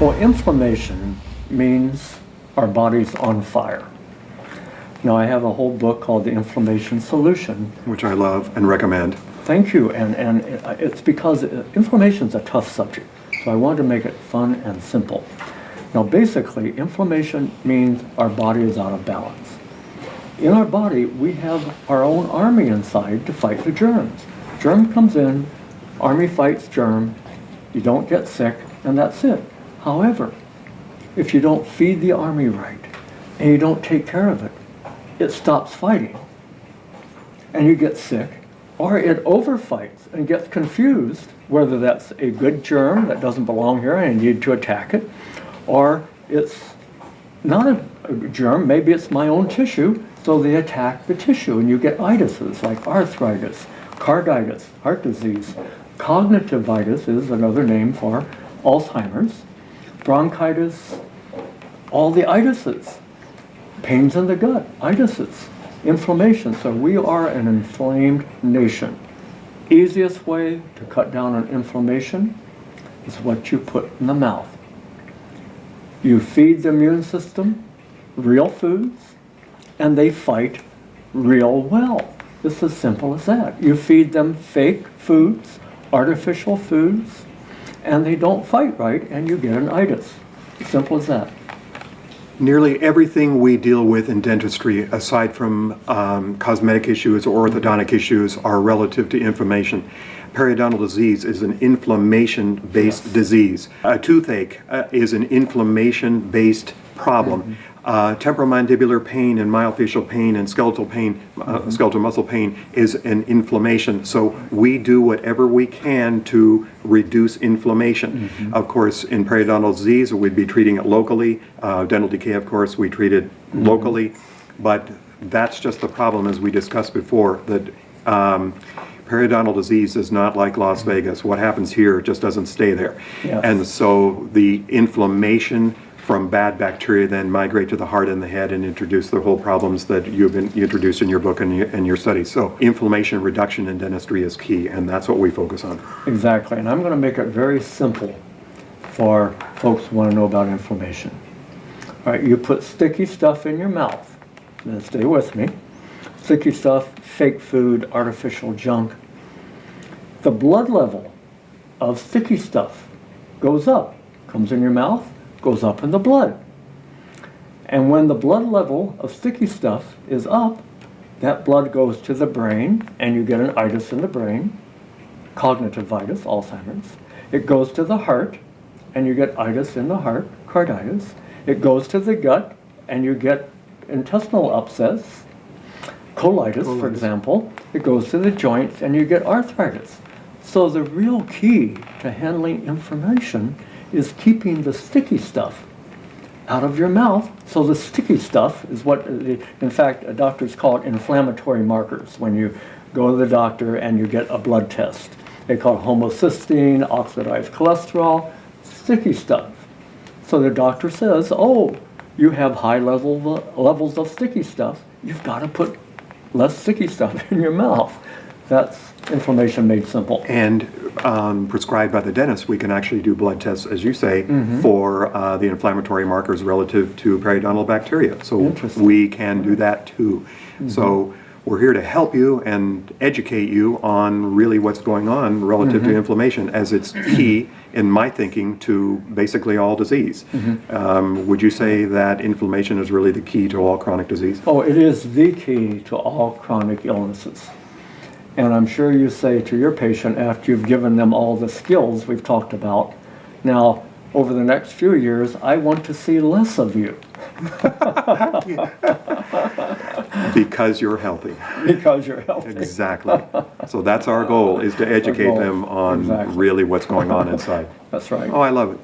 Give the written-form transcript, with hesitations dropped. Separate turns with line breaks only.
Well, inflammation means our body's on fire. Now, I have a whole book called The Inflammation Solution.
Which I love and recommend.
Thank you, and it's because inflammation is a tough subject, so I wanted to make it fun and simple. Now, basically, inflammation means our body is out of balance. In our body, we have our own army inside to fight the germs. Germ comes in, army fights germ, you don't get sick, and that's it. However, if you don't feed the army right, and you don't take care of it, it stops fighting, and you get sick, or it overfights and gets confused, whether that's a good germ that doesn't belong here and you need to attack it, or it's not a germ, maybe it's my own tissue, so they attack the tissue, and you get itises like arthritis, carditis, heart disease. Cognitivitis is another name for Alzheimer's, bronchitis, all the itises, pains in the gut, itises, inflammation. So we are an inflamed nation. Easiest way to cut down on inflammation is what you put in the mouth. You feed the immune system real foods, and they fight real well. It's as simple as that. You feed them fake foods, artificial foods, and they don't fight right, and you get an itis. Simple as that.
Nearly everything we deal with in dentistry, aside from cosmetic issues or orthodontic issues, are relative to inflammation. Periodontal disease is an inflammation-based disease. A toothache is an inflammation-based problem. Temporomandibular pain and myofascial pain and skeletal pain, skeletal muscle pain is an inflammation. So we do whatever we can to reduce inflammation. Of course, in periodontal disease, we'd be treating it locally. Dental decay, of course, we treat it locally. But that's just the problem, as we discussed before, that periodontal disease is not like Las Vegas. What happens here just doesn't stay there.
Yes.
And so the inflammation from bad bacteria then migrate to the heart and the head and introduce the whole problems that you've been introduced in your book and your studies. So inflammation reduction in dentistry is key, and that's what we focus on.
Exactly, and I'm going to make it very simple for folks who want to know about inflammation. All right, you put sticky stuff in your mouth. Now stay with me. Sticky stuff, fake food, artificial junk. The blood level of sticky stuff goes up, comes in your mouth, goes up in the blood. And when the blood level of sticky stuff is up, that blood goes to the brain, and you get an itis in the brain, cognitivitis, Alzheimer's. It goes to the heart, and you get itis in the heart, carditis. It goes to the gut, and you get intestinal abscess, colitis, for example. It goes to the joints, and you get arthritis. So the real key to handling inflammation is keeping the sticky stuff out of your mouth. So the sticky stuff is what, in fact, doctors call it inflammatory markers. When you go to the doctor and you get a blood test, they call it homocysteine, oxidized cholesterol, sticky stuff. So the doctor says, oh, you have high levels of sticky stuff. You've got to put less sticky stuff in your mouth. That's inflammation made simple.
And prescribed by the dentist, we can actually do blood tests, as you say, for the inflammatory markers relative to periodontal bacteria. So we can do that too. So we're here to help you and educate you on really what's going on relative to inflammation, as it's key, in my thinking, to basically all disease. Would you say that inflammation is really the key to all chronic disease?
Oh, it is the key to all chronic illnesses. And I'm sure you say to your patient, after you've given them all the skills we've talked about, now, over the next few years, I want to see less of you.
Because you're healthy.
Because you're healthy.
Exactly. So that's our goal, is to educate them on really what's going on inside.
That's right.
Oh, I love it.